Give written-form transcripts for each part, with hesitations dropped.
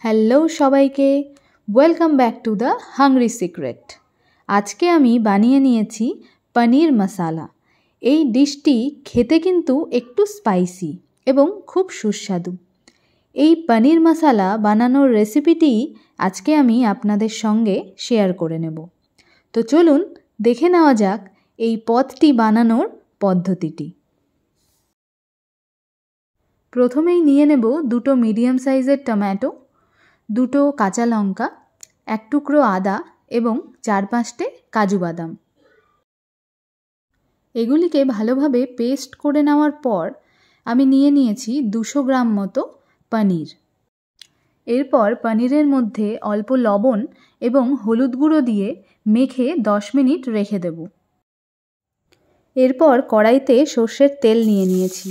Hello সবাইকে, welcome back to the hungry secret. আজকে আমি বানিয়ে নিয়েছি পনির মশালা। এই ডিশটি খেতে কিন্তু একটু স্পাইসি এবং খুব সুস্বাদু। এই পনির মশালা বানানোর রেসিপিটি আজকে আমি আপনাদের সঙ্গে শেয়ার করে নেব। তো চলুন দেখে নেওয়া যাক এই পদটি বানানোর পদ্ধতিটি। প্রথমেই নিয়ে নেব দুটো মিডিয়াম সাইজের টমেটো, দুটো কাঁচা লঙ্কা, এক টুকরো আদা এবং 4-5টে কাজু বাদাম। এগুলিকে ভালোভাবে পেস্ট করে নেওয়ার পর আমি নিয়ে নিয়েছি 200 গ্রাম মতো পনির। এরপর পনিরের মধ্যে অল্প লবণ এবং হলুদ গুঁড়ো দিয়ে মেখে 10 মিনিট রেখে দেব। এরপর কড়াইতে সর্ষের তেল নিয়ে নিয়েছি।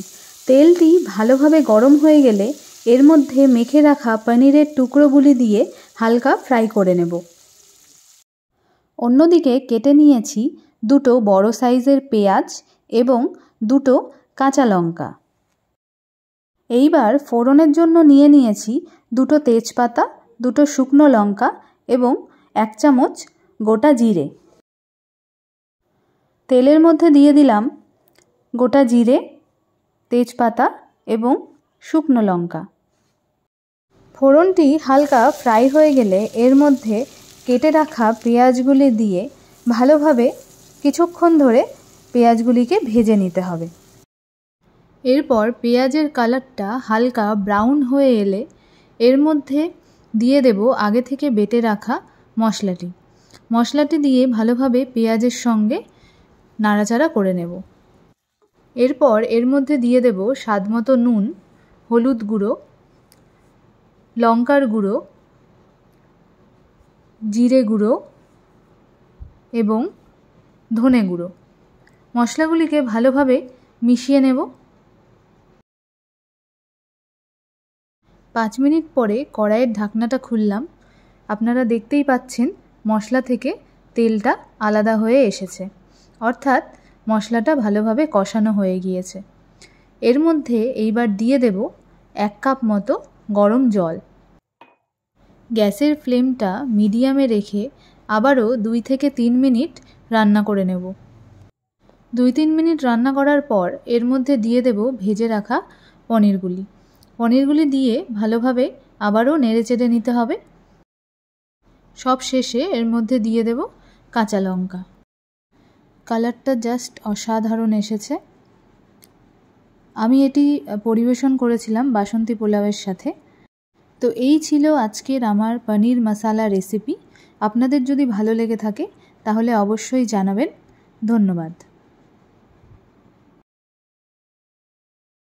তেলটি ভালোভাবে গরম হয়ে গেলে এর মধ্যে মেখে রাখা পনিরের টুকরোগুলি দিয়ে হালকা ফ্রাই করে নেব। অন্যদিকে কেটে নিয়েছি দুটো বড় সাইজের পেঁয়াজ এবং দুটো কাঁচা লঙ্কা। এইবার ফোড়নের জন্য নিয়ে নিয়েছি দুটো তেজপাতা, দুটো শুকনো লঙ্কা এবং 1 চামচ গোটা জিরে। তেলের মধ্যে দিয়ে দিলাম গোটা জিরে, তেজপাতা এবং শুকনো লঙ্কা। ফোড়নটি হালকা ফ্রাই হয়ে গেলে এর মধ্যে কেটে রাখা পেঁয়াজগুলি দিয়ে ভালোভাবে কিছুক্ষণ ধরে পেঁয়াজগুলিকে ভেজে নিতে হবে। এরপর পেঁয়াজের কালারটা হালকা ব্রাউন হয়ে এলে এর মধ্যে দিয়ে দেব আগে থেকে বেটে রাখা মশলাটি দিয়ে ভালোভাবে পেঁয়াজের সঙ্গে নাড়াচাড়া করে নেব। এরপর এর মধ্যে দিয়ে দেব স্বাদমতো নুন, হলুদ গুঁড়ো, লঙ্কার গুঁড়ো, জিরে গুঁড়ো এবং ধনে গুঁড়ো। মশলাগুলিকে ভালোভাবে মিশিয়ে নেব। 5 মিনিট পরে কড়াইয়ের ঢাকনাটা খুললাম। আপনারা দেখতেই পাচ্ছেন মশলা থেকে তেলটা আলাদা হয়ে এসেছে, অর্থাৎ মশলাটা ভালোভাবে কষানো হয়ে গিয়েছে। এর মধ্যে এইবার দিয়ে দেব 1 কাপ মতো গরম জল। গ্যাসের ফ্লেমটা মিডিয়ামে রেখে আবারও 2 থেকে 3 মিনিট রান্না করে নেব। 2-3 মিনিট রান্না করার পর এর মধ্যে দিয়ে দেব ভেজে রাখা পনিরগুলি দিয়ে ভালোভাবে আবারও নেড়েচেড়ে নিতে হবে। সব শেষে এর মধ্যে দিয়ে দেব কাঁচা লঙ্কা। কালারটা জাস্ট অসাধারণ এসেছে। আমি এটি পরিবেশন করেছিলাম বাসন্তী পোলাওয়ের সাথে। তো এই ছিল আজকের আমার পনির মশালা রেসিপি। আপনাদের যদি ভালো লেগে থাকে তাহলে অবশ্যই জানাবেন। ধন্যবাদ।